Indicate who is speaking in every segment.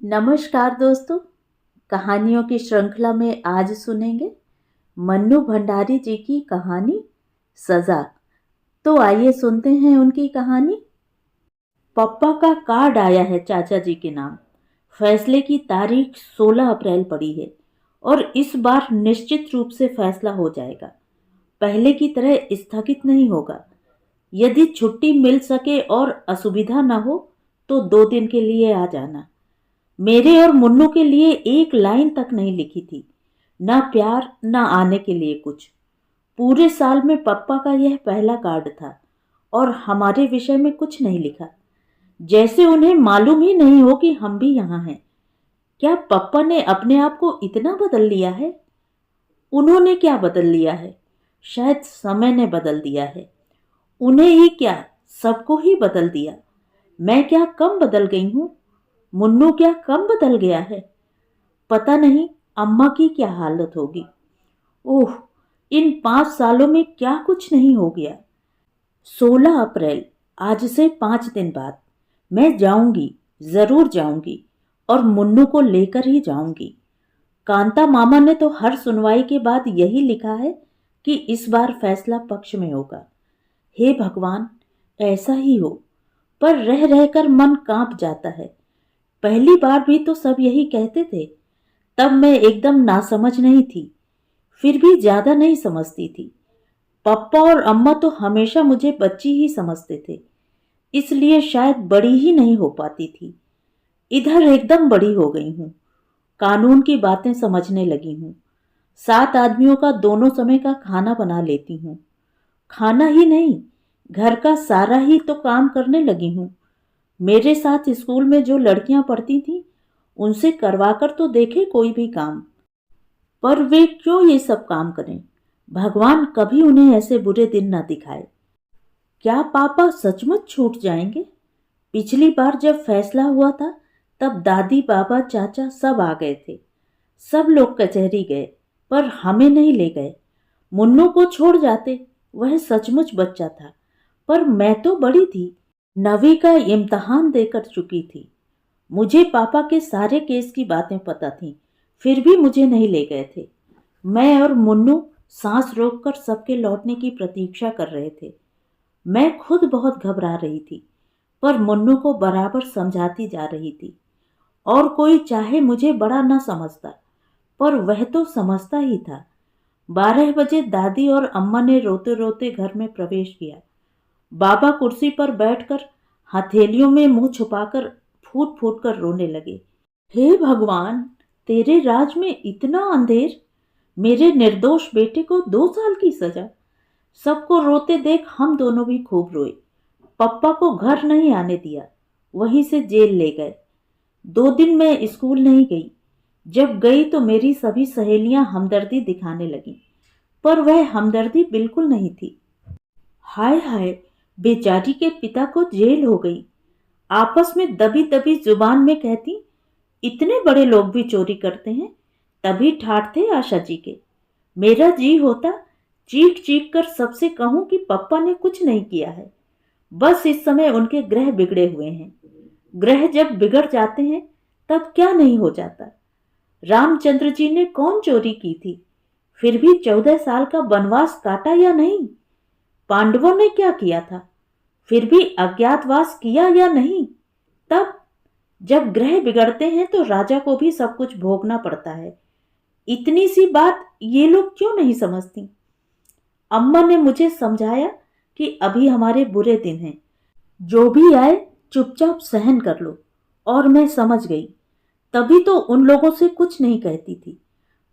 Speaker 1: नमस्कार दोस्तों। कहानियों की श्रृंखला में आज सुनेंगे मन्नू भंडारी जी की कहानी सजा। तो आइए सुनते हैं उनकी कहानी। पप्पा का कार्ड आया है चाचा जी के नाम। फैसले की तारीख 16 अप्रैल पड़ी है और इस बार निश्चित रूप से फैसला हो जाएगा। पहले की तरह स्थगित नहीं होगा। यदि छुट्टी मिल सके और असुविधा न हो तो 2 दिन के लिए आ जाना। मेरे और मुन्नू के लिए एक लाइन तक नहीं लिखी थी, ना प्यार ना आने के लिए कुछ। पूरे साल में पप्पा का यह पहला कार्ड था और हमारे विषय में कुछ नहीं लिखा, जैसे उन्हें मालूम ही नहीं हो कि हम भी यहाँ हैं। क्या पप्पा ने अपने आप को इतना बदल लिया है? उन्होंने क्या बदल लिया है? शायद समय ने बदल दिया है। उन्हें ही क्या, सबको ही बदल दिया। मैं क्या कम बदल गई हूँ? मुन्नू क्या कम बदल गया है? पता नहीं अम्मा की क्या हालत होगी। ओह, इन 5 सालों में क्या कुछ नहीं हो गया। 16 अप्रैल, आज से 5 दिन बाद मैं जाऊंगी, जरूर जाऊंगी और मुन्नू को लेकर ही जाऊंगी। कांता मामा ने तो हर सुनवाई के बाद यही लिखा है कि इस बार फैसला पक्ष में होगा। हे भगवान, ऐसा ही हो। पर रह रहकर मन कांप जाता है। पहली बार भी तो सब यही कहते थे। तब मैं एकदम नासमझ नहीं थी, फिर भी ज्यादा नहीं समझती थी। पप्पा और अम्मा तो हमेशा मुझे बच्ची ही समझते थे, इसलिए शायद बड़ी ही नहीं हो पाती थी। इधर एकदम बड़ी हो गई हूँ। कानून की बातें समझने लगी हूँ। 7 आदमियों का दोनों समय का खाना बना लेती हूँ। खाना ही नहीं, घर का सारा ही तो काम करने लगी हूँ। मेरे साथ स्कूल में जो लड़कियां पढ़ती थीं, उनसे करवाकर तो देखे कोई भी काम। पर वे क्यों ये सब काम करें? भगवान कभी उन्हें ऐसे बुरे दिन न दिखाए। क्या पापा सचमुच छूट जाएंगे? पिछली बार जब फैसला हुआ था, तब दादी बाबा चाचा सब आ गए थे। सब लोग कचहरी गए, पर हमें नहीं ले गए। मुन्नू को छोड़ जाते, वह सचमुच बच्चा था। पर मैं तो बड़ी थी, 9वीं का इम्तहान देकर चुकी थी। मुझे पापा के सारे केस की बातें पता थीं, फिर भी मुझे नहीं ले गए थे। मैं और मुन्नू सांस रोककर सबके लौटने की प्रतीक्षा कर रहे थे। मैं खुद बहुत घबरा रही थी, पर मुन्नू को बराबर समझाती जा रही थी। और कोई चाहे मुझे बड़ा न समझता, पर वह तो समझता ही था। 12 बजे दादी और अम्मा ने रोते रोते घर में प्रवेश किया। बाबा कुर्सी पर बैठकर हथेलियों में मुंह छुपाकर फूट फूट कर रोने लगे। हे भगवान, तेरे राज में इतना अंधेर। मेरे निर्दोष बेटे को 2 साल की सजा। सबको रोते देख हम दोनों भी खूब रोए। पप्पा को घर नहीं आने दिया, वहीं से जेल ले गए। 2 दिन मैं स्कूल नहीं गई। जब गई तो मेरी सभी सहेलियां हमदर्दी दिखाने लगीं, पर वह हमदर्दी बिल्कुल नहीं थी। हाय हाय, बेचारी के पिता को जेल हो गई। आपस में दबी दबी जुबान में कहती, इतने बड़े लोग भी चोरी करते हैं। तभी ठाठ थे आशा जी के। मेरा जी होता चीख चीख कर सबसे कहूं कि पप्पा ने कुछ नहीं किया है। बस इस समय उनके ग्रह बिगड़े हुए हैं। ग्रह जब बिगड़ जाते हैं तब क्या नहीं हो जाता। रामचंद्र जी ने कौन चोरी की थी, फिर भी 14 साल का वनवास काटा या नहीं? पांडवों ने क्या किया था, फिर भी अज्ञातवास किया या नहीं? तब जब ग्रह बिगड़ते हैं तो राजा को भी सब कुछ भोगना पड़ता है। इतनी सी बात ये लोग क्यों नहीं समझती? अम्मा ने मुझे समझाया कि अभी हमारे बुरे दिन हैं, जो भी आए चुपचाप सहन कर लो। और मैं समझ गई। तभी तो उन लोगों से कुछ नहीं कहती थी,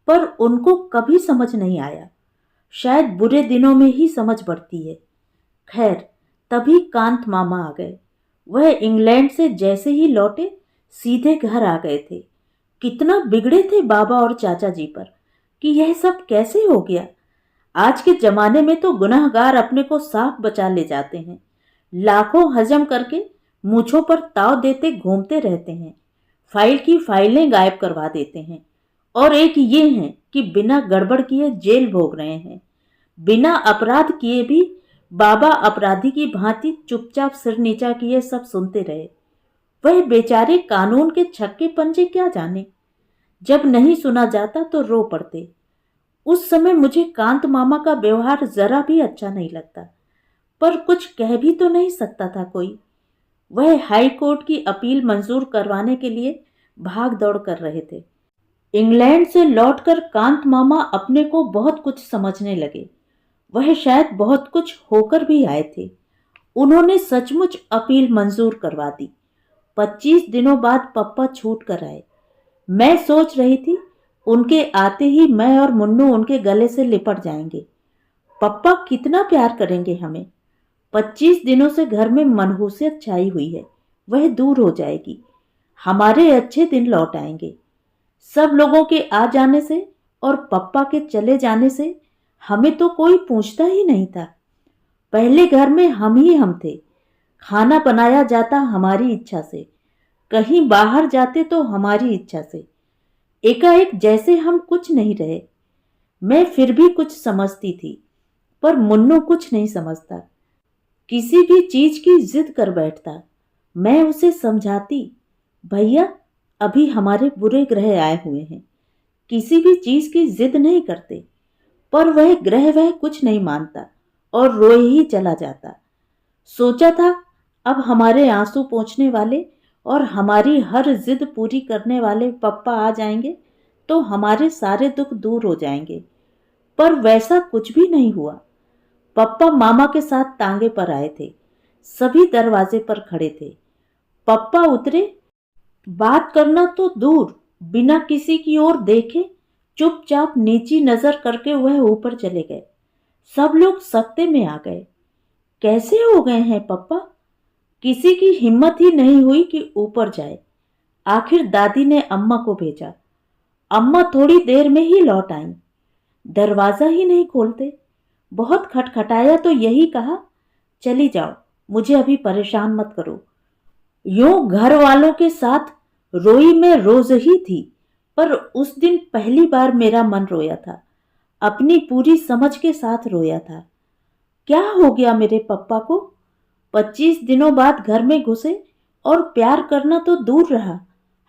Speaker 1: पर उनको कभी समझ नहीं आया। शायद बुरे दिनों में ही समझ पड़ती है। खैर, तभी कांत मामा आ गए। वह इंग्लैंड से जैसे ही लौटे सीधे घर आ गए थे। कितना बिगड़े थे बाबा और चाचा जी पर कि यह सब कैसे हो गया। आज के जमाने में तो गुनहगार अपने को साफ बचा ले जाते हैं। लाखों हजम करके मूंछों पर ताव देते घूमते रहते हैं। फाइल की फाइलें गायब करवा देते हैं। और एक ये हैं कि बिना गड़बड़ किए जेल भोग रहे हैं। बिना अपराध किए भी बाबा अपराधी की भांति चुपचाप सिर नीचा किए सब सुनते रहे। वह बेचारे कानून के छक्के पंजे क्या जाने। जब नहीं सुना जाता तो रो पड़ते। उस समय मुझे कांत मामा का व्यवहार जरा भी अच्छा नहीं लगता, पर कुछ कह भी तो नहीं सकता था कोई। वह हाई कोर्ट की अपील मंजूर करवाने के लिए भाग दौड़ कर रहे थे। इंग्लैंड से लौटकर कांत मामा अपने को बहुत कुछ समझने लगे। वह शायद बहुत कुछ होकर भी आए थे। उन्होंने सचमुच अपील मंजूर करवा दी। 25 दिनों बाद पप्पा छूट कर आए। मैं सोच रही थी उनके आते ही मैं और मुन्नू उनके गले से लिपट जाएंगे। पप्पा कितना प्यार करेंगे हमें। 25 दिनों से घर में मनहूसियत छाई हुई है, वह दूर हो जाएगी। हमारे अच्छे दिन लौट आएंगे। सब लोगों के आ जाने से और पप्पा के चले जाने से हमें तो कोई पूछता ही नहीं था। पहले घर में हम थे। खाना बनाया जाता हमारी इच्छा से, कहीं बाहर जाते तो हमारी इच्छा से। एकाएक जैसे हम कुछ नहीं रहे। मैं फिर भी कुछ समझती थी, पर मुन्नू कुछ नहीं समझता। किसी भी चीज की जिद कर बैठता। मैं उसे समझाती, भैया अभी हमारे बुरे ग्रह आए हुए हैं, किसी भी चीज की जिद नहीं करते। पर वह कुछ नहीं मानता और रोए ही चला जाता। सोचा था अब हमारे आंसू पोंछने वाले और हमारी हर जिद पूरी करने वाले पप्पा आ जाएंगे तो हमारे सारे दुख दूर हो जाएंगे, पर वैसा कुछ भी नहीं हुआ। पप्पा मामा के साथ तांगे पर आए थे। सभी दरवाजे पर खड़े थे। पप्पा उतरे। बात करना तो दूर, बिना किसी की ओर देखे चुपचाप नीची नजर करके वह ऊपर चले गए। सब लोग सकते में आ गए। कैसे हो गए हैं पप्पा? किसी की हिम्मत ही नहीं हुई कि ऊपर जाए। आखिर दादी ने अम्मा को भेजा। अम्मा थोड़ी देर में ही लौट आईं। दरवाजा ही नहीं खोलते। बहुत खटखटाया तो यही कहा, चली जाओ, मुझे अभी परेशान मत करो। यूं घर वालों के साथ रोई मैं रोज ही थी, पर उस दिन पहली बार मेरा मन रोया था। अपनी पूरी समझ के साथ रोया था। क्या हो गया मेरे पप्पा को? 25 दिनों बाद घर में घुसे और प्यार करना तो दूर रहा,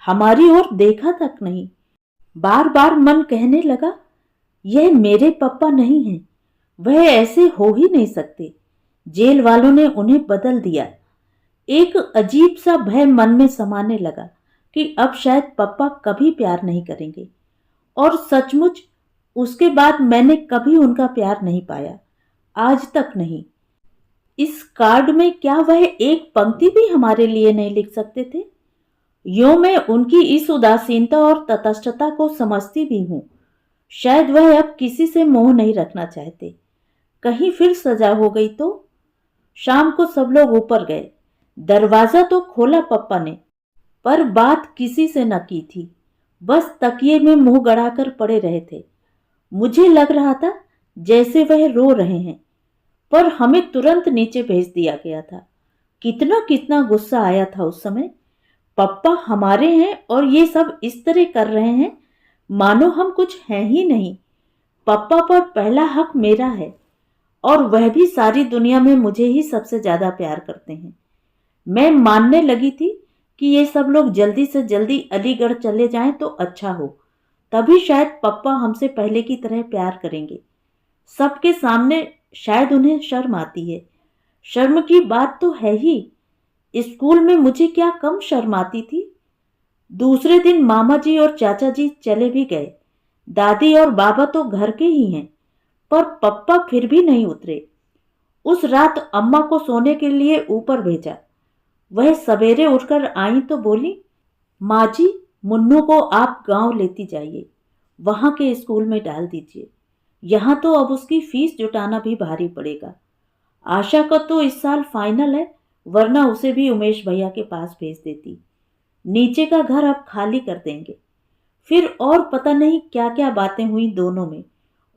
Speaker 1: हमारी ओर देखा तक नहीं। बार बार मन कहने लगा, यह मेरे पप्पा नहीं हैं, वह ऐसे हो ही नहीं सकते। जेल वालों ने उन्हें बदल दिया। एक अजीब सा भय मन में समाने लगा कि अब शायद पप्पा कभी प्यार नहीं करेंगे। और सचमुच उसके बाद मैंने कभी उनका प्यार नहीं पाया, आज तक नहीं। इस कार्ड में क्या वह एक पंक्ति भी हमारे लिए नहीं लिख सकते थे? यूं मैं उनकी इस उदासीनता और तटस्थता को समझती भी हूं। शायद वह अब किसी से मोह नहीं रखना चाहते। कहीं फिर सजा हो गई तो? शाम को सब लोग ऊपर गए। दरवाजा तो खोला पप्पा ने, पर बात किसी से न की थी। बस तकिए में मुंह गड़ाकर पड़े रहे थे। मुझे लग रहा था जैसे वह रो रहे हैं, पर हमें तुरंत नीचे भेज दिया गया था। कितना कितना गुस्सा आया था उस समय। पप्पा हमारे हैं और ये सब इस तरह कर रहे हैं मानो हम कुछ हैं ही नहीं। पप्पा पर पहला हक मेरा है, और वह भी सारी दुनिया में मुझे ही सबसे ज्यादा प्यार करते हैं। मैं मानने लगी थी कि ये सब लोग जल्दी से जल्दी अलीगढ़ चले जाएं तो अच्छा हो, तभी शायद पप्पा हमसे पहले की तरह प्यार करेंगे। सबके सामने शायद उन्हें शर्म आती है। शर्म की बात तो है ही। स्कूल में मुझे क्या कम शर्म आती थी। दूसरे दिन मामा जी और चाचा जी चले भी गए। दादी और बाबा तो घर के ही हैं, पर पप्पा फिर भी नहीं उतरे। उस रात अम्मा को सोने के लिए ऊपर भेजा। वह सवेरे उठकर आई तो बोली, माँ जी मुन्नू को आप गांव लेती जाइए, वहां के स्कूल में डाल दीजिए। यहाँ तो अब उसकी फीस जुटाना भी भारी पड़ेगा। आशा का तो इस साल फाइनल है, वरना उसे भी उमेश भैया के पास भेज देती। नीचे का घर अब खाली कर देंगे। फिर और पता नहीं क्या क्या बातें हुई दोनों में,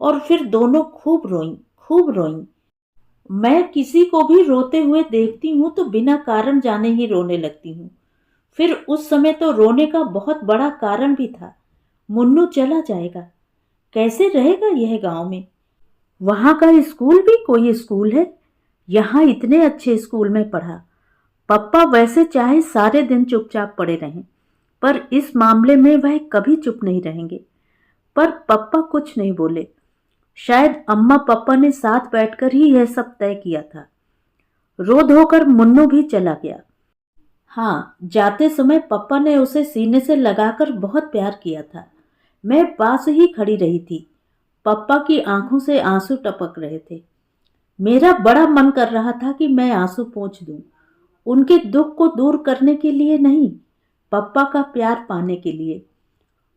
Speaker 1: और फिर दोनों खूब रोईं, खूब रोईं। मैं किसी को भी रोते हुए देखती हूँ तो बिना कारण जाने ही रोने लगती हूँ। फिर उस समय तो रोने का बहुत बड़ा कारण भी था। मुन्नू चला जाएगा, कैसे रहेगा यह गांव में? वहां का स्कूल भी कोई स्कूल है? यहाँ इतने अच्छे स्कूल में पढ़ा, पप्पा वैसे चाहे सारे दिन चुपचाप पड़े रहें, पर इस मामले में वह कभी चुप नहीं रहेंगे। पर पप्पा कुछ नहीं बोले। शायद अम्मा पापा ने साथ बैठकर ही यह सब तय किया था। रो धोकर मुन्नू भी चला गया। हाँ, जाते समय पप्पा ने उसे सीने से लगाकर बहुत प्यार किया था। मैं पास ही खड़ी रही थी। पप्पा की आंखों से आंसू टपक रहे थे। मेरा बड़ा मन कर रहा था कि मैं आंसू पोंछ दूं, उनके दुख को दूर करने के लिए नहीं, पप्पा का प्यार पाने के लिए।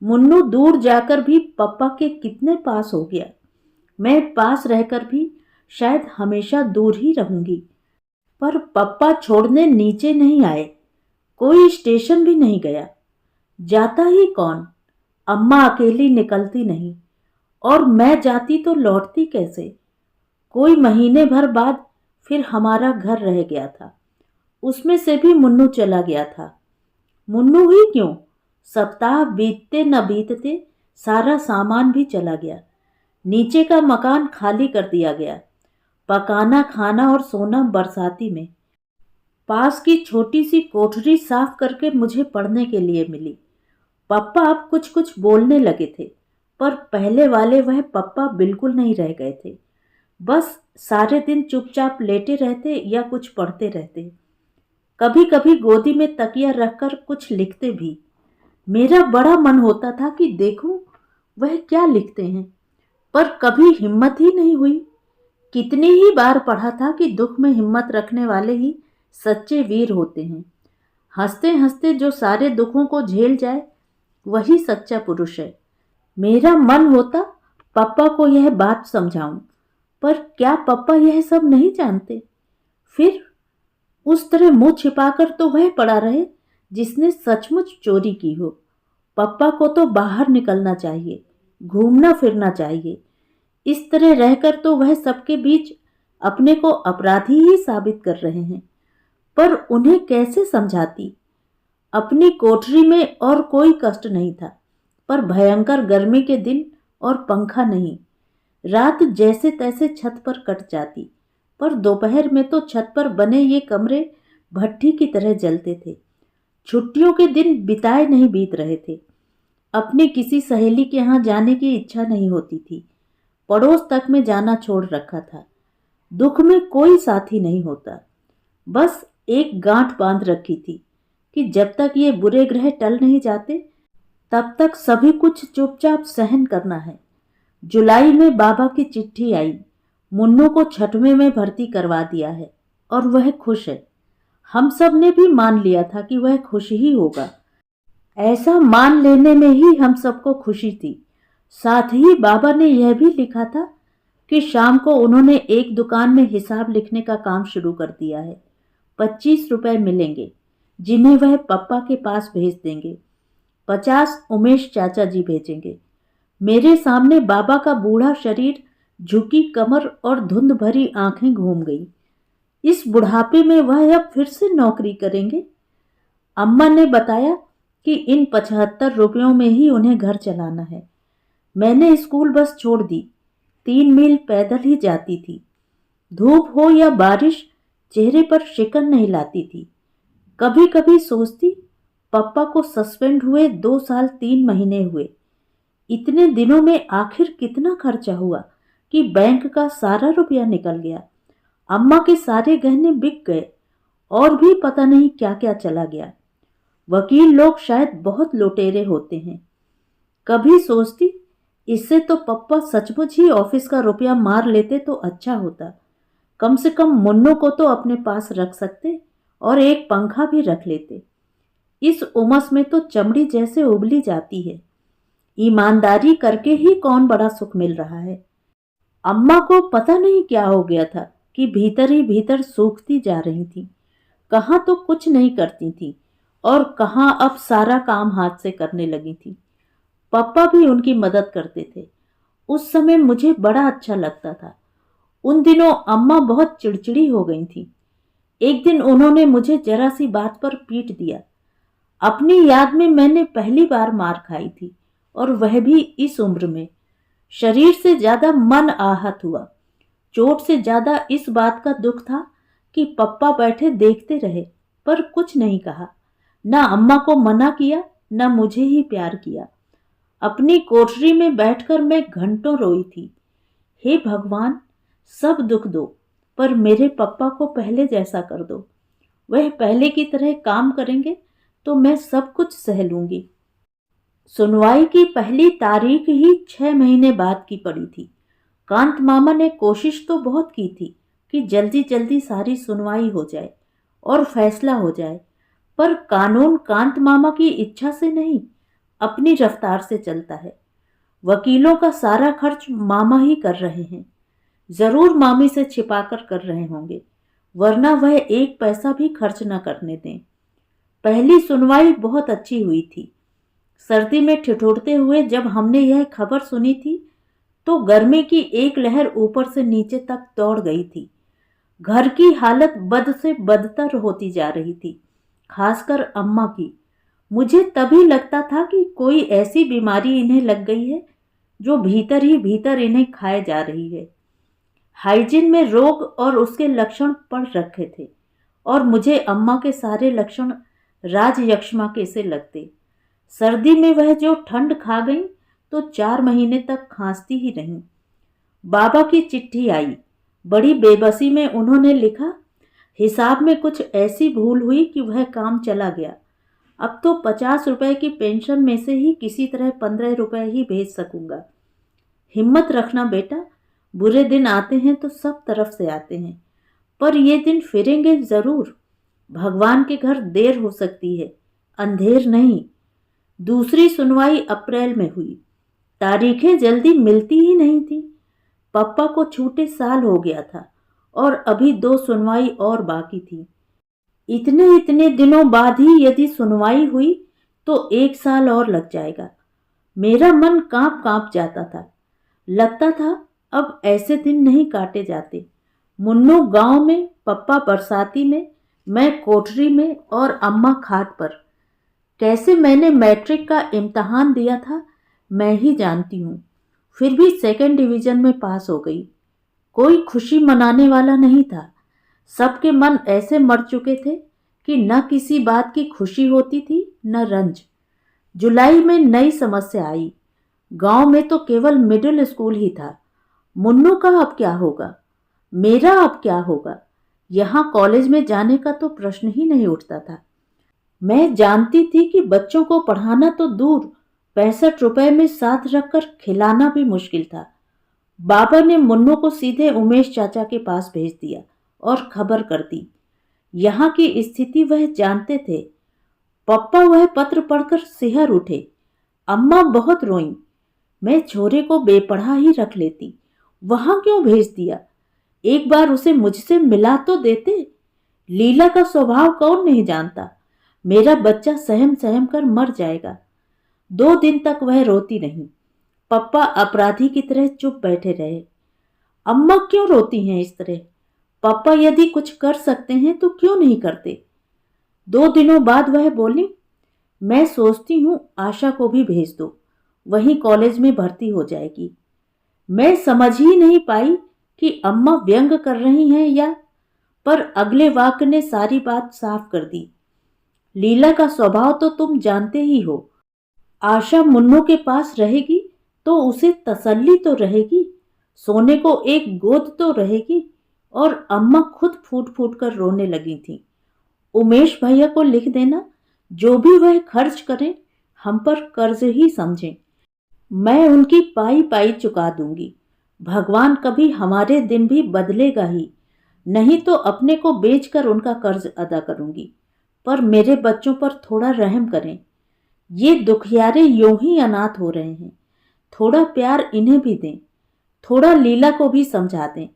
Speaker 1: मुन्नू दूर जाकर भी पप्पा के कितने पास हो गया। मैं पास रहकर भी शायद हमेशा दूर ही रहूंगी। पर पप्पा छोड़ने नीचे नहीं आए, कोई स्टेशन भी नहीं गया। जाता ही कौन? अम्मा अकेली निकलती नहीं, और मैं जाती तो लौटती कैसे? कोई महीने भर बाद फिर हमारा घर रह गया था, उसमें से भी मुन्नू चला गया था। मुन्नू ही क्यों, सप्ताह बीतते न बीतते सारा सामान भी चला गया। नीचे का मकान खाली कर दिया गया। पकाना, खाना और सोना बरसाती में। पास की छोटी सी कोठरी साफ करके मुझे पढ़ने के लिए मिली। पप्पा अब कुछ कुछ बोलने लगे थे, पर पहले वाले वह पप्पा बिल्कुल नहीं रह गए थे। बस सारे दिन चुपचाप लेटे रहते या कुछ पढ़ते रहते। कभी कभी गोदी में तकिया रखकर कुछ लिखते भी। मेरा बड़ा मन होता था कि देखूं वह क्या लिखते हैं, पर कभी हिम्मत ही नहीं हुई। कितनी ही बार पढ़ा था कि दुख में हिम्मत रखने वाले ही सच्चे वीर होते हैं। हंसते हंसते जो सारे दुखों को झेल जाए वही सच्चा पुरुष है। मेरा मन होता पापा को यह बात समझाऊं, पर क्या पापा यह सब नहीं जानते? फिर उस तरह मुंह छिपाकर तो वह पड़ा रहे जिसने सचमुच चोरी की हो। पापा को तो बाहर निकलना चाहिए, घूमना फिरना चाहिए। इस तरह रहकर तो वह सबके बीच अपने को अपराधी ही साबित कर रहे हैं। पर उन्हें कैसे समझाती? अपनी कोठरी में और कोई कष्ट नहीं था, पर भयंकर गर्मी के दिन और पंखा नहीं। रात जैसे तैसे छत पर कट जाती, पर दोपहर में तो छत पर बने ये कमरे भट्ठी की तरह जलते थे। छुट्टियों के दिन बिताए नहीं बीत रहे थे। अपनी किसी सहेली के यहाँ जाने की इच्छा नहीं होती थी। पड़ोस तक में जाना छोड़ रखा था। दुख में कोई साथी नहीं होता। बस एक गांठ बांध रखी थी कि जब तक ये बुरे ग्रह टल नहीं जाते तब तक सभी कुछ चुपचाप सहन करना है। जुलाई में बाबा की चिट्ठी आई। मुन्नू को 6वीं में भर्ती करवा दिया है और वह खुश है। हम सब ने भी मान लिया था कि वह खुश ही होगा। ऐसा मान लेने में ही हम सबको खुशी थी। साथ ही बाबा ने यह भी लिखा था कि शाम को उन्होंने एक दुकान में हिसाब लिखने का काम शुरू कर दिया है। 25 रुपए मिलेंगे, जिन्हें वह पप्पा के पास भेज देंगे। 50 उमेश चाचा जी भेजेंगे। मेरे सामने बाबा का बूढ़ा शरीर, झुकी कमर और धुंध भरी आंखें घूम गई। इस बुढ़ापे में वह अब फिर से नौकरी करेंगे। अम्मा ने बताया कि इन 75 रुपयों में ही उन्हें घर चलाना है। मैंने स्कूल बस छोड़ दी। 3 मील पैदल ही जाती थी। धूप हो या बारिश, चेहरे पर शिकन नहीं लाती थी। कभी कभी सोचती, पापा को सस्पेंड हुए 2 साल 3 महीने हुए। इतने दिनों में आखिर कितना खर्चा हुआ कि बैंक का सारा रुपया निकल गया। अम्मा के सारे गहने बिक गए और भी पता नहीं क्या क्या चला गया। वकील लोग शायद बहुत लुटेरे होते हैं। कभी सोचती, इससे तो पप्पा सचमुच ही ऑफिस का रुपया मार लेते तो अच्छा होता। कम से कम मुन्नू को तो अपने पास रख सकते और एक पंखा भी रख लेते। इस उमस में तो चमड़ी जैसे उबली जाती है। ईमानदारी करके ही कौन बड़ा सुख मिल रहा है। अम्मा को पता नहीं क्या हो गया था कि भीतर ही भीतर सूखती जा रही थी। कहाँ तो कुछ नहीं करती थी और कहाँ अब सारा काम हाथ से करने लगी थी। पापा भी उनकी मदद करते थे। उस समय मुझे बड़ा अच्छा लगता था। उन दिनों अम्मा बहुत चिड़चिड़ी हो गई थी। एक दिन उन्होंने मुझे जरा सी बात पर पीट दिया। अपनी याद में मैंने पहली बार मार खाई थी, और वह भी इस उम्र में। शरीर से ज्यादा मन आहत हुआ। चोट से ज्यादा इस बात का दुख था कि पप्पा बैठे देखते रहे पर कुछ नहीं कहा। ना अम्मा को मना किया, न मुझे ही प्यार किया। अपनी कोठरी में बैठकर मैं घंटों रोई थी। हे भगवान, सब दुख दो, पर मेरे पप्पा को पहले जैसा कर दो। वह पहले की तरह काम करेंगे तो मैं सब कुछ सह लूंगी। सुनवाई की पहली तारीख ही 6 महीने बाद की पड़ी थी। कांत मामा ने कोशिश तो बहुत की थी कि जल्दी जल्दी सारी सुनवाई हो जाए और फैसला हो जाए, पर कानून कांत मामा की इच्छा से नहीं, अपनी रफ्तार से चलता है। वकीलों का सारा खर्च मामा ही कर रहे हैं। जरूर मामी से छिपाकर कर रहे होंगे, वरना वह एक पैसा भी खर्च न करने दें। पहली सुनवाई बहुत अच्छी हुई थी। सर्दी में ठिठुरते हुए जब हमने यह खबर सुनी थी तो गर्मी की एक लहर ऊपर से नीचे तक दौड़ गई थी। घर की हालत बद से बदतर होती जा रही थी, खासकर अम्मा की। मुझे तभी लगता था कि कोई ऐसी बीमारी इन्हें लग गई है जो भीतर ही भीतर इन्हें खाए जा रही है। हाइजीन में रोग और उसके लक्षण पड़ रखे थे और मुझे अम्मा के सारे लक्षण राजयक्ष्मा के से लगते। सर्दी में वह जो ठंड खा गई तो 4 महीने तक खांसती ही रहीं। बाबा की चिट्ठी आई। बड़ी बेबसी में उन्होंने लिखा, हिसाब में कुछ ऐसी भूल हुई कि वह काम चला गया। अब तो 50 रुपए की पेंशन में से ही किसी तरह 15 रुपए ही भेज सकूंगा। हिम्मत रखना बेटा, बुरे दिन आते हैं तो सब तरफ से आते हैं, पर ये दिन फिरेंगे जरूर। भगवान के घर देर हो सकती है, अंधेर नहीं। दूसरी सुनवाई अप्रैल में हुई। तारीखें जल्दी मिलती ही नहीं थी। पापा को छूटे साल हो गया था और अभी 2 सुनवाई और बाकी थी। इतने इतने दिनों बाद ही यदि सुनवाई हुई तो 1 साल और लग जाएगा। मेरा मन कांप कांप जाता था। लगता था अब ऐसे दिन नहीं काटे जाते। मुन्नू गांव में, पप्पा बरसाती में, मैं कोठरी में और अम्मा खाट पर। कैसे मैंने मैट्रिक का इम्तहान दिया था मैं ही जानती हूँ, फिर भी 2nd डिवीजन में पास हो गई। कोई खुशी मनाने वाला नहीं था। सबके मन ऐसे मर चुके थे कि न किसी बात की खुशी होती थी न रंज। जुलाई में नई समस्या आई। गांव में तो केवल मिडिल स्कूल ही था। मुन्नू का अब क्या होगा, मेरा अब क्या होगा। यहाँ कॉलेज में जाने का तो प्रश्न ही नहीं उठता था। मैं जानती थी कि बच्चों को पढ़ाना तो दूर, 65 रुपए में साथ रखकर खिलाना भी मुश्किल था। बाबा ने मुन्नू को सीधे उमेश चाचा के पास भेज दिया और खबर कर दी। यहाँ की स्थिति वह जानते थे। पप्पा वह पत्र पढ़कर सिहर उठे। अम्मा बहुत रोईं। मैं छोरे को बेपढ़ा ही रख लेती, वहां क्यों भेज दिया। एक बार उसे मुझसे मिला तो देते। लीला का स्वभाव कौन नहीं जानता। मेरा बच्चा सहम सहम कर मर जाएगा। 2 दिन तक वह रोती नहीं। पप्पा अपराधी की तरह चुप बैठे रहे। अम्मा क्यों रोती हैं इस तरह। पापा यदि कुछ कर सकते हैं तो क्यों नहीं करते। 2 दिनों बाद वह बोली, मैं सोचती हूँ आशा को भी भेज दो, वहीं कॉलेज में भर्ती हो जाएगी। मैं समझ ही नहीं पाई कि अम्मा व्यंग कर रही हैं या, पर अगले वाक्य ने सारी बात साफ कर दी। लीला का स्वभाव तो तुम जानते ही हो। आशा मुन्नू के पास रहेगी तो उसे तसल्ली तो रहेगी, सोने को एक गोद तो रहेगी। और अम्मा खुद फूट फूट कर रोने लगी थी। उमेश भैया को लिख देना, जो भी वह खर्च करें हम पर कर्ज ही समझें। मैं उनकी पाई पाई चुका दूंगी। भगवान कभी हमारे दिन भी बदलेगा ही, नहीं तो अपने को बेचकर उनका कर्ज अदा करूंगी। पर मेरे बच्चों पर थोड़ा रहम करें। ये दुखियारे यूं ही अनाथ हो रहे हैं। थोड़ा प्यार इन्हें भी दें, थोड़ा लीला को भी समझा दें।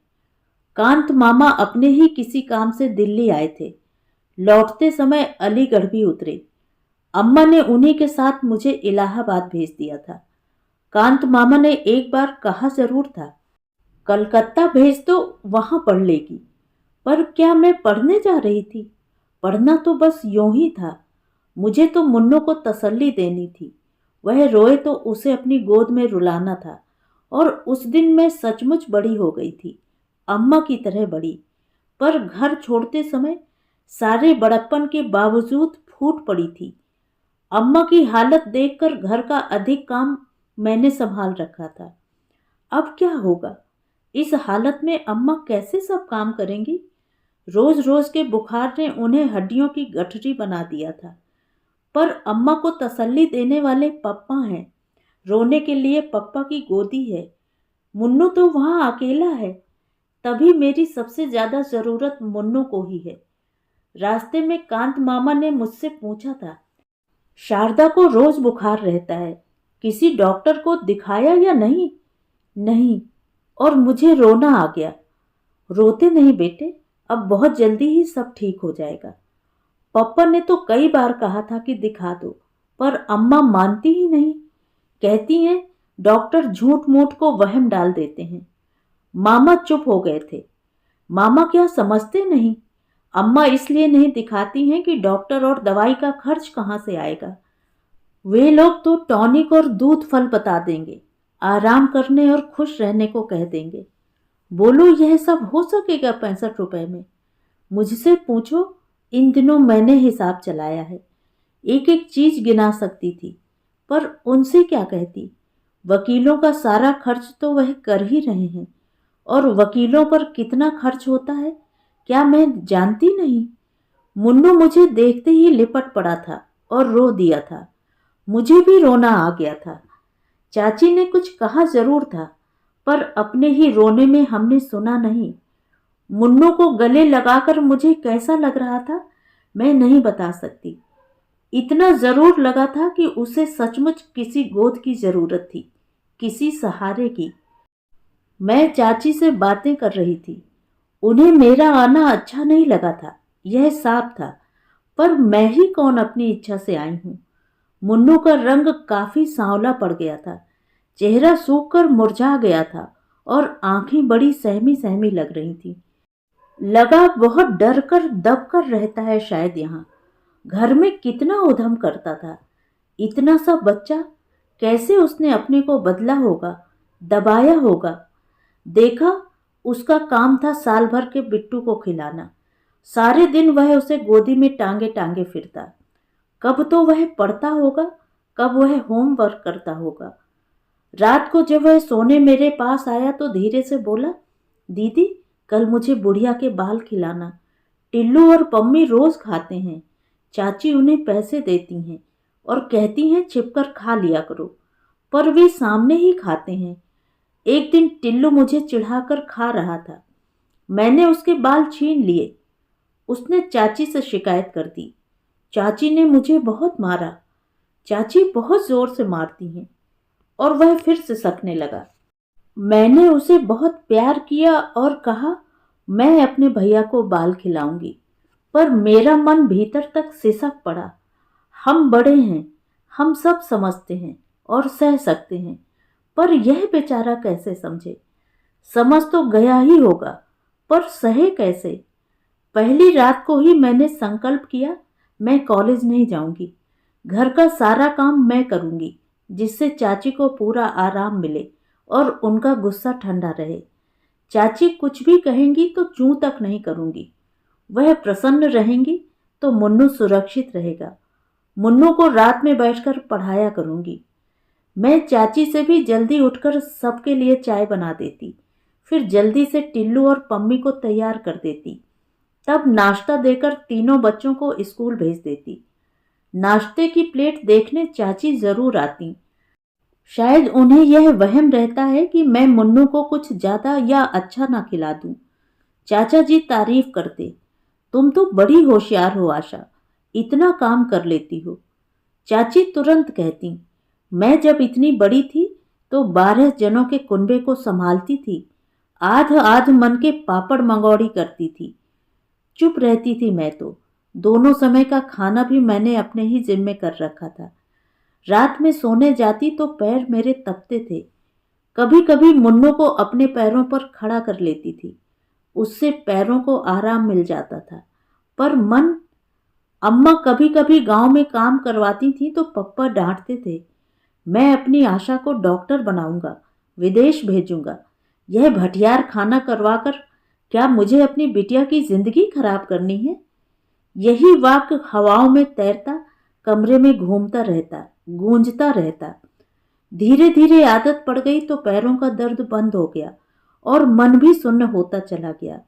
Speaker 1: कांत मामा अपने ही किसी काम से दिल्ली आए थे। लौटते समय अलीगढ़ भी उतरे। अम्मा ने उन्हीं के साथ मुझे इलाहाबाद भेज दिया था। कांत मामा ने एक बार कहा जरूर था, कलकत्ता भेज दो, वहां पढ़ लेगी। पर क्या मैं पढ़ने जा रही थी। पढ़ना तो बस यूं ही था। मुझे तो मुन्नू को तसल्ली देनी थी। वह रोए तो उसे अपनी गोद में रुलाना था। और उस दिन मैं सचमुच बड़ी हो गई थी, अम्मा की तरह बड़ी। पर घर छोड़ते समय सारे बड़प्पन के बावजूद फूट पड़ी थी। अम्मा की हालत देखकर घर का अधिक काम मैंने संभाल रखा था। अब क्या होगा? इस हालत में अम्मा कैसे सब काम करेंगी? रोज रोज के बुखार ने उन्हें हड्डियों की गठरी बना दिया था। पर अम्मा को तसल्ली देने वाले पप्पा हैं। रोने के लिए पप्पा की गोदी है। मुन्नू तो वहां अकेला है। तभी मेरी सबसे ज्यादा जरूरत मुन्नू को ही है। रास्ते में कांत मामा ने मुझसे पूछा था, शारदा को रोज बुखार रहता है, किसी डॉक्टर को दिखाया या नहीं? नहीं। और मुझे रोना आ गया। रोते नहीं बेटे, अब बहुत जल्दी ही सब ठीक हो जाएगा। पप्पा ने तो कई बार कहा था कि दिखा दो, पर अम्मा मानती ही नहीं। कहती हैं डॉक्टर झूठ मूठ को वहम डाल देते हैं। मामा चुप हो गए थे। मामा क्या समझते नहीं? अम्मा इसलिए नहीं दिखाती हैं कि डॉक्टर और दवाई का खर्च कहाँ से आएगा। वे लोग तो टॉनिक और दूध फल बता देंगे, आराम करने और खुश रहने को कह देंगे। बोलो यह सब हो सकेगा 65 रुपए में? मुझसे पूछो, इन दिनों मैंने हिसाब चलाया है। एक एक चीज गिना सकती थी, पर उनसे क्या कहती? वकीलों का सारा खर्च तो वह कर ही रहे हैं, और वकीलों पर कितना खर्च होता है क्या मैं जानती नहीं? मुन्नू मुझे देखते ही लिपट पड़ा था और रो दिया था। मुझे भी रोना आ गया था। चाची ने कुछ कहा जरूर था, पर अपने ही रोने में हमने सुना नहीं। मुन्नू को गले लगाकर मुझे कैसा लग रहा था मैं नहीं बता सकती। इतना जरूर लगा था कि उसे सचमुच किसी गोद की जरूरत थी, किसी सहारे की। मैं चाची से बातें कर रही थी। उन्हें मेरा आना अच्छा नहीं लगा था, यह साफ था। पर मैं ही कौन अपनी इच्छा से आई हूं? मुन्नू का रंग काफी सांवला पड़ गया था। चेहरा सूख कर मुरझा गया था और आंखें बड़ी सहमी सहमी लग रही थी। लगा बहुत डर कर दब कर रहता है शायद यहाँ। घर में कितना उधम करता था। इतना सा बच्चा, कैसे उसने अपने को बदला होगा, दबाया होगा। देखा, उसका काम था साल भर के बिट्टू को खिलाना। सारे दिन वह उसे गोदी में टांगे टांगे फिरता। कब तो वह पढ़ता होगा, कब वह होमवर्क करता होगा। रात को जब वह सोने मेरे पास आया तो धीरे से बोला, दीदी कल मुझे बुढ़िया के बाल खिलाना। टिल्लू और पम्मी रोज खाते हैं। चाची उन्हें पैसे देती हैं और कहती हैं छिपकर खा लिया करो, पर वे सामने ही खाते हैं। एक दिन टिल्लू मुझे चिढ़ाकर खा रहा था। मैंने उसके बाल छीन लिए। उसने चाची से शिकायत कर दी। चाची ने मुझे बहुत मारा। चाची बहुत जोर से मारती हैं। और वह फिर से सकने लगा। मैंने उसे बहुत प्यार किया और कहा मैं अपने भैया को बाल खिलाऊंगी, पर मेरा मन भीतर तक सिसक पड़ा। हम बड़े हैं, हम सब समझते हैं और सह सकते हैं, पर यह बेचारा कैसे समझे? समझ तो गया ही होगा, पर सहे कैसे? पहली रात को ही मैंने संकल्प किया, मैं कॉलेज नहीं जाऊंगी। घर का सारा काम मैं करूंगी, जिससे चाची को पूरा आराम मिले और उनका गुस्सा ठंडा रहे। चाची कुछ भी कहेंगी तो चूं तक नहीं करूंगी। वह प्रसन्न रहेंगी तो मुन्नू सुरक्षित रहेगा। मुन्नू को रात में बैठकर पढ़ाया करूंगी। मैं चाची से भी जल्दी उठकर सबके लिए चाय बना देती, फिर जल्दी से टिल्लू और पम्मी को तैयार कर देती। तब नाश्ता देकर तीनों बच्चों को स्कूल भेज देती। नाश्ते की प्लेट देखने चाची जरूर आती। शायद उन्हें यह वहम रहता है कि मैं मुन्नू को कुछ ज्यादा या अच्छा ना खिला दूं। चाचा जी तारीफ करते, तुम तो बड़ी होशियार हो आशा, इतना काम कर लेती हो। चाची तुरंत कहती, मैं जब इतनी बड़ी थी तो 12 जनों के कुनबे को संभालती थी। आध आध मन के पापड़ मंगौड़ी करती थी। चुप रहती थी मैं तो। दोनों समय का खाना भी मैंने अपने ही जिम्मे कर रखा था। रात में सोने जाती तो पैर मेरे तपते थे। कभी कभी मुन्नू को अपने पैरों पर खड़ा कर लेती थी। उससे पैरों को आराम मिल जाता था। पर मन, अम्मा कभी कभी गांव में काम करवाती थी तो पप्पा डांटते थे। मैं अपनी आशा को डॉक्टर बनाऊंगा, विदेश भेजूंगा। यह भटियार खाना करवाकर क्या मुझे अपनी बिटिया की जिंदगी खराब करनी है? यही वाक्य हवाओं में तैरता कमरे में घूमता रहता, गूंजता रहता। धीरे धीरे आदत पड़ गई तो पैरों का दर्द बंद हो गया और मन भी सुन्न होता चला गया।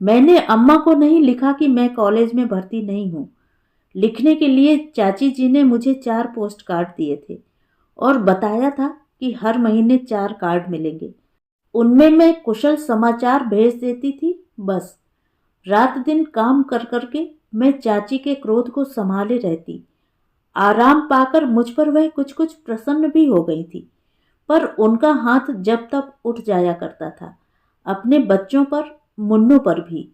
Speaker 1: मैंने अम्मा को नहीं लिखा कि मैं कॉलेज में भर्ती नहीं हूँ। लिखने के लिए चाची जी ने मुझे 4 पोस्ट कार्ड दिए थे और बताया था कि हर महीने 4 कार्ड मिलेंगे। उनमें मैं कुशल समाचार भेज देती थी। बस रात दिन काम कर करके मैं चाची के क्रोध को संभाले रहती। आराम पाकर मुझ पर वह कुछ कुछ प्रसन्न भी हो गई थी, पर उनका हाथ जब तक उठ जाया करता था। अपने बच्चों पर, मुन्नू पर भी।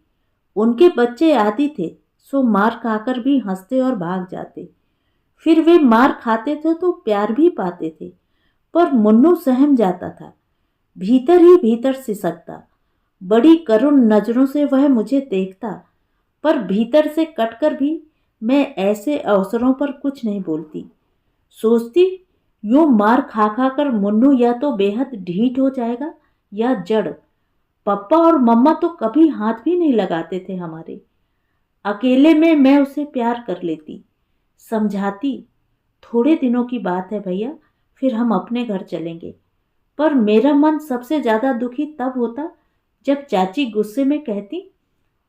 Speaker 1: उनके बच्चे आदी थे, सो मार खाकर भी हंसते और भाग जाते। फिर वे मार खाते थे तो प्यार भी पाते थे, पर मुन्नू सहम जाता था, भीतर ही भीतर सिसकता। बड़ी करुण नजरों से वह मुझे देखता, पर भीतर से कटकर भी मैं ऐसे अवसरों पर कुछ नहीं बोलती। सोचती, यूं मार खा खा कर मुन्नू या तो बेहद ढीठ हो जाएगा या जड़। पापा और मम्मा तो कभी हाथ भी नहीं लगाते थे हमारे। अकेले में मैं उसे प्यार कर लेती, समझाती, थोड़े दिनों की बात है भैया, फिर हम अपने घर चलेंगे। पर मेरा मन सबसे ज्यादा दुखी तब होता जब चाची गुस्से में कहती,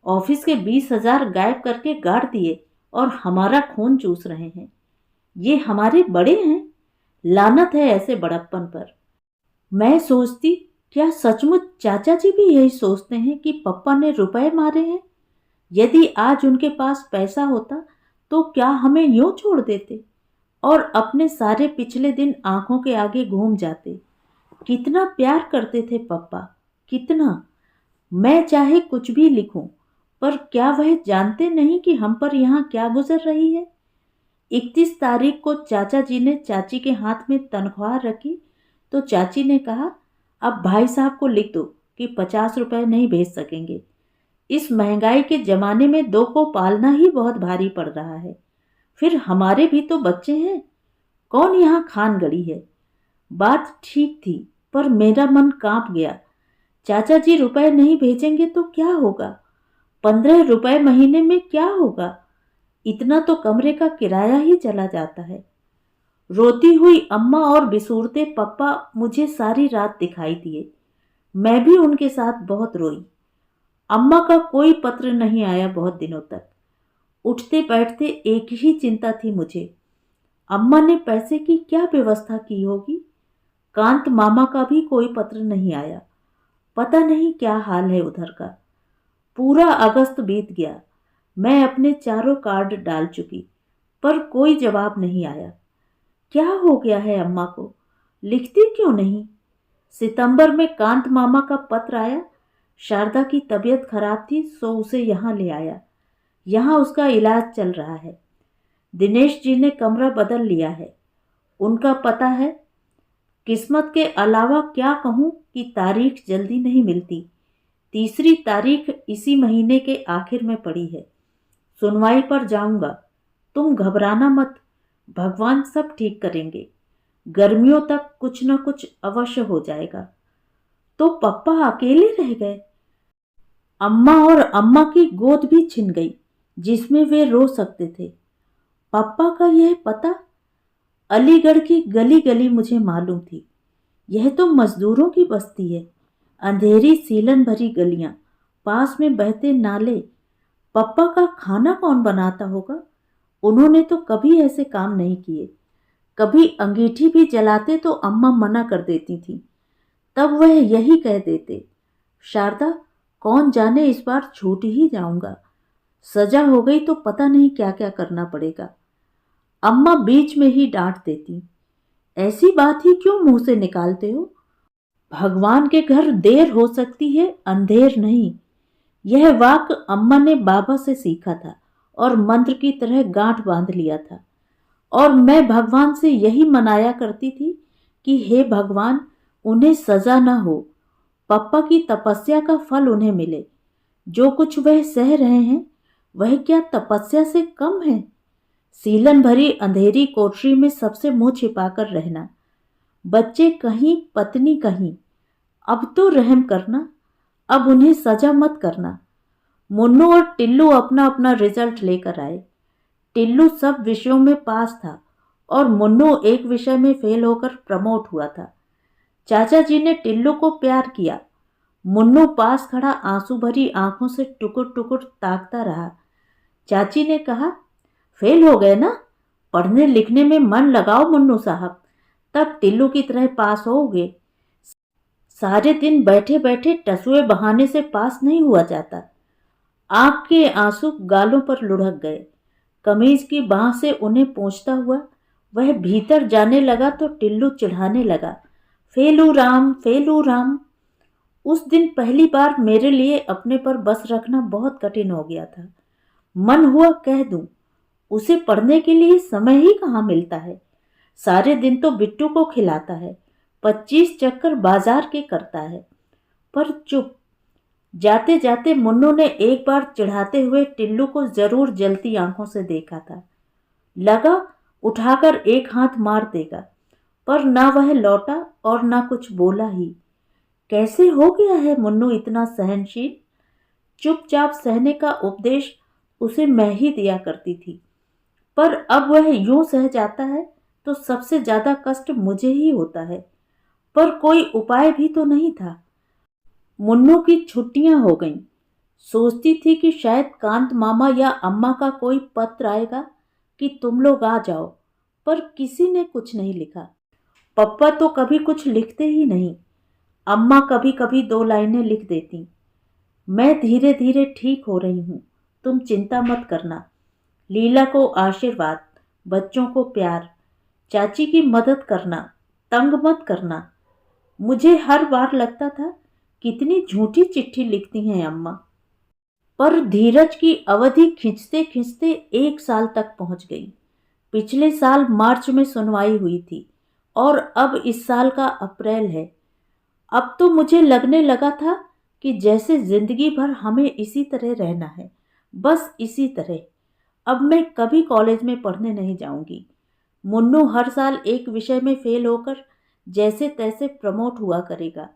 Speaker 1: ऑफिस के 20,000 गायब करके गाड़ दिए और हमारा खून चूस रहे हैं। ये हमारे बड़े हैं, लानत है ऐसे बड़प्पन पर। मैं सोचती, क्या सचमुच चाचा जी भी यही सोचते हैं कि पप्पा ने रुपए मारे हैं? यदि आज उनके पास पैसा होता तो क्या हमें यूं छोड़ देते और अपने सारे पिछले दिन आंखों के आगे घूम जाते? कितना प्यार करते थे पप्पा, कितना। मैं चाहे कुछ भी लिखूं, पर क्या वह जानते नहीं कि हम पर यहाँ क्या गुजर रही है? 31 तारीख को चाचा जी ने चाची के हाथ में तनख्वाह रखी तो चाची ने कहा, अब भाई साहब को लिख दो कि 50 रुपए नहीं भेज सकेंगे। इस महंगाई के जमाने में 2 को पालना ही बहुत भारी पड़ रहा है। फिर हमारे भी तो बच्चे हैं, कौन यहाँ खान गड़ी है। बात ठीक थी, पर मेरा मन कांप गया। चाचा जी रुपए नहीं भेजेंगे तो क्या होगा? 15 रुपए महीने में क्या होगा? इतना तो कमरे का किराया ही चला जाता है। रोती हुई अम्मा और बिसूरते पप्पा मुझे सारी रात दिखाई दिए। मैं भी उनके साथ बहुत रोई। अम्मा का कोई पत्र नहीं आया बहुत दिनों तक। उठते बैठते एक ही चिंता थी मुझे, अम्मा ने पैसे की क्या व्यवस्था की होगी। कांत मामा का भी कोई पत्र नहीं आया। पता नहीं क्या हाल है उधर का। पूरा अगस्त बीत गया। मैं अपने 4 कार्ड डाल चुकी, पर कोई जवाब नहीं आया। क्या हो गया है अम्मा को, लिखती क्यों नहीं? सितंबर में कांत मामा का पत्र आया। शारदा की तबीयत खराब थी, सो उसे यहाँ ले आया। यहाँ उसका इलाज चल रहा है। दिनेश जी ने कमरा बदल लिया है। उनका पता है। किस्मत के अलावा क्या कहूँ कि तारीख जल्दी नहीं मिलती। 3 तारीख इसी महीने के आखिर में पड़ी है। सुनवाई पर जाऊंगा। तुम घबराना मत, भगवान सब ठीक करेंगे। गर्मियों तक कुछ न कुछ अवश्य हो जाएगा। तो पप्पा अकेले रह गए। अम्मा और अम्मा की गोद भी छिन गई, जिसमें वे रो सकते थे। पापा का यह पता? अलीगढ़ की गली गली मुझे मालूम थी। यह तो मजदूरों की बस्ती है। अंधेरी सीलन भरी गलियां, पास में बहते नाले। पप्पा का खाना कौन बनाता होगा? उन्होंने तो कभी ऐसे काम नहीं किए। कभी अंगीठी भी जलाते तो अम्मा मना कर देती थी। तब वह यही कह देते, शारदा, कौन जाने इस बार छूट ही जाऊंगा। सजा हो गई तो पता नहीं क्या क्या करना पड़ेगा। अम्मा बीच में ही डांट देती, ऐसी बात ही क्यों मुंह से निकालते हो? भगवान के घर देर हो सकती है, अंधेर नहीं। यह वाक्य अम्मा ने बाबा से सीखा था और मंत्र की तरह गांठ बांध लिया था। और मैं भगवान से यही मनाया करती थी कि हे भगवान, उन्हें सजा न हो, पप्पा की तपस्या का फल उन्हें मिले। जो कुछ वह सह रहे हैं वह क्या तपस्या से कम है? सीलन भरी अंधेरी कोठरी में सबसे मुंह छिपाकर रहना, बच्चे कहीं, पत्नी कहीं। अब तो रहम करना, अब उन्हें सजा मत करना। मुन्नू और टिल्लू अपना अपना रिजल्ट लेकर आए। टिल्लू सब विषयों में पास था और मुन्नू एक विषय में फेल होकर प्रमोट हुआ था। चाचा जी ने टिल्लू को प्यार किया। मुन्नू पास खड़ा आंसू भरी आंखों से टुकुर टुकुर ताकता रहा। चाची ने कहा, फेल हो गए ना, पढ़ने लिखने में मन लगाओ मुन्नू साहब, तब टिल्लू की तरह पास होगे। सारे दिन बैठे बैठे टसुए बहाने से पास नहीं हुआ जाता। आंख के आंसू गालों पर लुढ़क गए। कमीज की बाह से उन्हें पोंछता हुआ वह भीतर जाने लगा तो टिल्लू चिढ़ाने लगा, फेलू राम फेलू राम। उस दिन पहली बार मेरे लिए अपने पर बस रखना बहुत कठिन हो गया था। मन हुआ कह दूं, उसे पढ़ने के लिए समय ही कहाँ मिलता है। सारे दिन तो बिट्टू को खिलाता है, 25 चक्कर बाजार के करता है। पर चुप। जाते जाते मुन्नू ने एक बार चिढ़ाते हुए टिल्लू को जरूर जलती आंखों से देखा था। लगा उठाकर एक हाथ मार देगा, पर ना वह लौटा और ना कुछ बोला ही। कैसे हो गया है मुन्नू इतना सहनशील? चुपचाप सहने का उपदेश उसे मैं ही दिया करती थी, पर अब वह यूं सह जाता है तो सबसे ज्यादा कष्ट मुझे ही होता है। पर कोई उपाय भी तो नहीं था। मुन्नू की छुट्टियां हो गईं। सोचती थी कि शायद कांत मामा या अम्मा का कोई पत्र आएगा कि तुम लोग आ जाओ, पर किसी ने कुछ नहीं लिखा। पप्पा तो कभी कुछ लिखते ही नहीं। अम्मा कभी कभी 2 लाइनें लिख देती, मैं धीरे धीरे ठीक हो रही हूँ, तुम चिंता मत करना। लीला को आशीर्वाद, बच्चों को प्यार, चाची की मदद करना, तंग मत करना। मुझे हर बार लगता था कितनी झूठी चिट्ठी लिखती हैं अम्मा। पर धीरज की अवधि खिंचते खिंचते 1 साल तक पहुंच गई। पिछले साल मार्च में सुनवाई हुई थी और अब इस साल का अप्रैल है। अब तो मुझे लगने लगा था कि जैसे जिंदगी भर हमें इसी तरह रहना है, बस इसी तरह। अब मैं कभी कॉलेज में पढ़ने नहीं जाऊंगी। मुन्नू हर साल एक विषय में फेल होकर जैसे तैसे प्रमोट हुआ करेगा।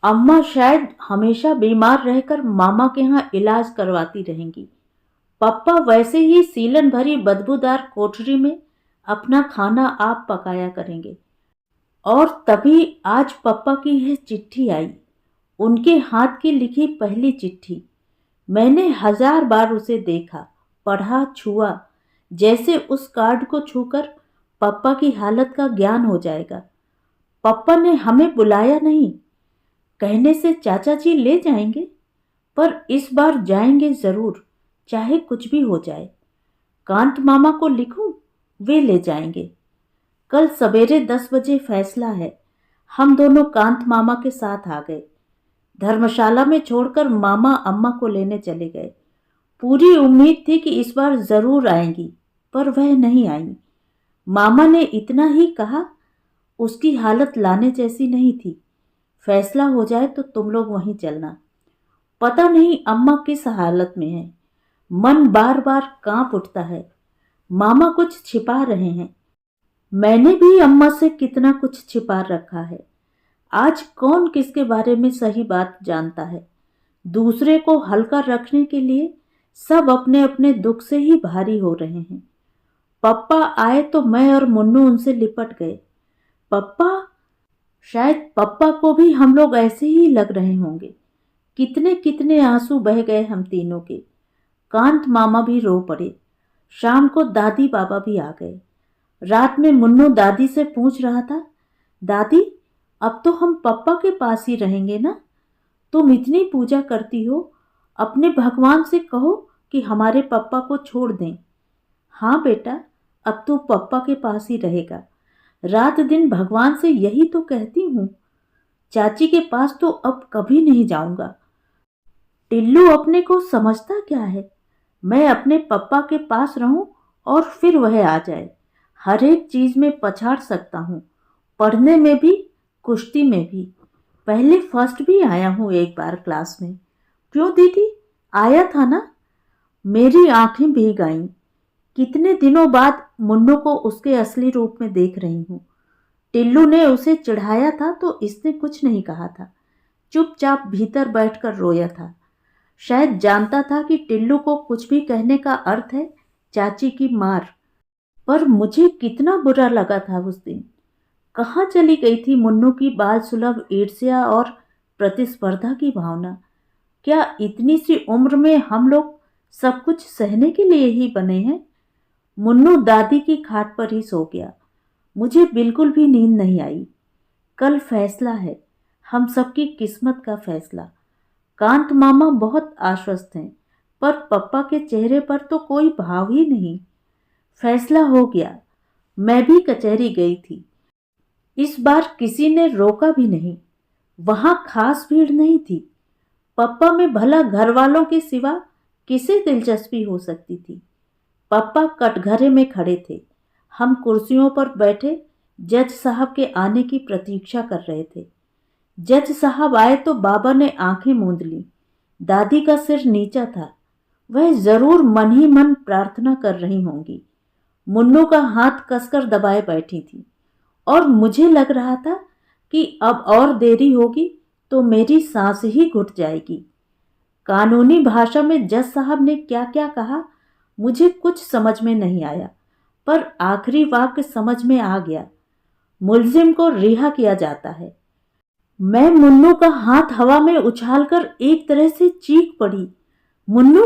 Speaker 1: अम्मा शायद हमेशा बीमार रहकर मामा के यहाँ इलाज करवाती रहेंगी। पप्पा वैसे ही सीलन भरी बदबूदार कोठरी में अपना खाना आप पकाया करेंगे। और तभी आज पप्पा की यह चिट्ठी आई, उनके हाथ की लिखी पहली चिट्ठी। मैंने 1000 बार उसे देखा, पढ़ा, छुआ, जैसे उस कार्ड को छूकर पप्पा की हालत का ज्ञान हो जाएगा। पप्पा ने हमें बुलाया नहीं, कहने से चाचा जी ले जाएंगे, पर इस बार जाएंगे जरूर, चाहे कुछ भी हो जाए। कांत मामा को लिखूं, वे ले जाएंगे। कल सवेरे 10 बजे फैसला है। हम दोनों कांत मामा के साथ आ गए। धर्मशाला में छोड़कर मामा अम्मा को लेने चले गए। पूरी उम्मीद थी कि इस बार जरूर आएंगी, पर वह नहीं आई। मामा ने इतना ही कहा, उसकी हालत लाने जैसी नहीं थी, फैसला हो जाए तो तुम लोग वहीं चलना। पता नहीं अम्मा किस हालत में है, मन बार बार कांप उठता है। मामा कुछ छिपा रहे हैं। मैंने भी अम्मा से कितना कुछ छिपा रखा है। आज कौन किसके बारे में सही बात जानता है। दूसरे को हल्का रखने के लिए सब अपने अपने दुख से ही भारी हो रहे हैं। पप्पा आए तो मैं और मुन्नू उनसे लिपट गए। पप्पा, शायद पप्पा को भी हम लोग ऐसे ही लग रहे होंगे। कितने कितने आंसू बह गए हम तीनों के। कांत मामा भी रो पड़े। शाम को दादी बाबा भी आ गए। रात में मुन्नू दादी से पूछ रहा था, दादी अब तो हम पप्पा के पास ही रहेंगे ना? तुम इतनी पूजा करती हो, अपने भगवान से कहो कि हमारे पप्पा को छोड़ दें। हाँ बेटा, अब तो पप्पा के पास ही रहेगा। रात दिन भगवान से यही तो कहती हूँ। चाची के पास तो अब कभी नहीं जाऊंगा। टिल्लू अपने को समझता क्या है? मैं अपने पप्पा के पास रहूं और फिर वह आ जाए। हर एक चीज में पछाड़ सकता हूँ, पढ़ने में भी, कुश्ती में भी। पहले फर्स्ट भी आया हूँ एक बार क्लास में। क्यों दीदी, आया था ना? मेरी आंखें भीग आईं। कितने दिनों बाद मुन्नू को उसके असली रूप में देख रही हूँ। टिल्लू ने उसे चिढ़ाया था तो इसने कुछ नहीं कहा था, चुपचाप भीतर बैठकर रोया था। शायद जानता था कि टिल्लू को कुछ भी कहने का अर्थ है चाची की मार। पर मुझे कितना बुरा लगा था उस दिन। कहाँ चली गई थी मुन्नू की बाल सुलभ ईर्ष्या और प्रतिस्पर्धा की भावना? क्या इतनी सी उम्र में हम लोग सब कुछ सहने के लिए ही बने हैं? मुन्नू दादी की खाट पर ही सो गया। मुझे बिल्कुल भी नींद नहीं आई। कल फैसला है, हम सबकी किस्मत का फैसला। कांत मामा बहुत आश्वस्त हैं, पर पप्पा के चेहरे पर तो कोई भाव ही नहीं। फैसला हो गया। मैं भी कचहरी गई थी। इस बार किसी ने रोका भी नहीं। वहां खास भीड़ नहीं थी। पप्पा में भला घर वालों के सिवा किसे दिलचस्पी हो सकती थी? पप्पा कटघरे में खड़े थे। हम कुर्सियों पर बैठे जज साहब के आने की प्रतीक्षा कर रहे थे। जज साहब आए तो बाबा ने आंखें मूंद ली। दादी का सिर नीचा था। वह जरूर मन ही मन प्रार्थना कर रही होंगी। मुन्नू का हाथ कसकर दबाए बैठी थी और मुझे लग रहा था कि अब और देरी होगी तो मेरी सांस ही घुट जाएगी। कानूनी भाषा में जज साहब ने क्या क्या कहा मुझे कुछ समझ में नहीं आया, पर आखिरी वाक्य समझ में आ गया। मुलजिम को रिहा किया जाता है। मैं मुन्नू का हाथ हवा में उछालकर एक तरह से चीख पड़ी, मुन्नू,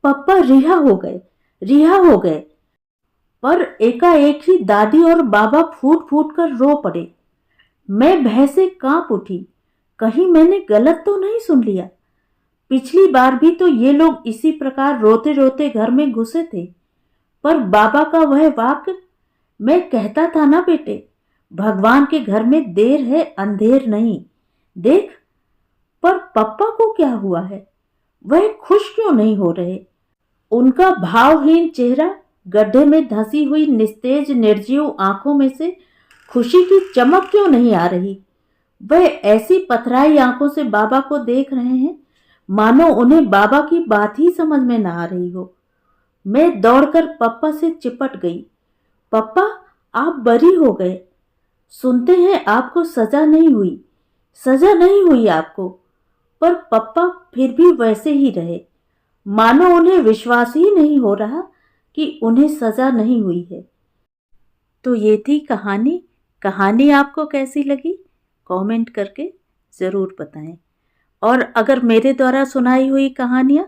Speaker 1: पप्पा रिहा हो गए, रिहा हो गए। पर एकाएक ही दादी और बाबा फूट फूट कर रो पड़े। मैं भय से कांप उठी। कहीं मैंने गलत तो नहीं सुन लिया? पिछली बार भी तो ये लोग इसी प्रकार रोते रोते घर में घुसे थे। पर बाबा का वह वाक्य, मैं कहता था ना बेटे, भगवान के घर में देर है अंधेर नहीं। देख, पर पप्पा को क्या हुआ है? वह खुश क्यों नहीं हो रहे? उनका भावहीन चेहरा, गड्ढे में धंसी हुई निस्तेज निर्जीव आंखों में से खुशी की चमक क्यों नहीं आ रही? वह ऐसी पथराई आंखों से बाबा को देख रहे हैं मानो उन्हें बाबा की बात ही समझ में ना आ रही हो। मैं दौड़कर पप्पा से चिपट गई। पप्पा, आप बरी हो गए। सुनते हैं आपको सजा नहीं हुई, सजा नहीं हुई आपको। पर पप्पा फिर भी वैसे ही रहे, मानो उन्हें विश्वास ही नहीं हो रहा कि उन्हें सजा नहीं हुई है। तो ये थी कहानी। कहानी आपको कैसी लगी कमेंट करके ज़रूर बताएं। और अगर मेरे द्वारा सुनाई हुई कहानियाँ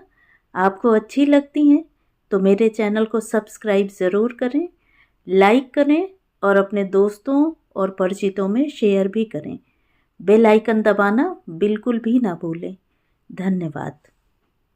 Speaker 1: आपको अच्छी लगती हैं तो मेरे चैनल को सब्सक्राइब ज़रूर करें, लाइक करें और अपने दोस्तों और परिचितों में शेयर भी करें। बेल आइकन दबाना बिल्कुल भी ना भूलें। धन्यवाद।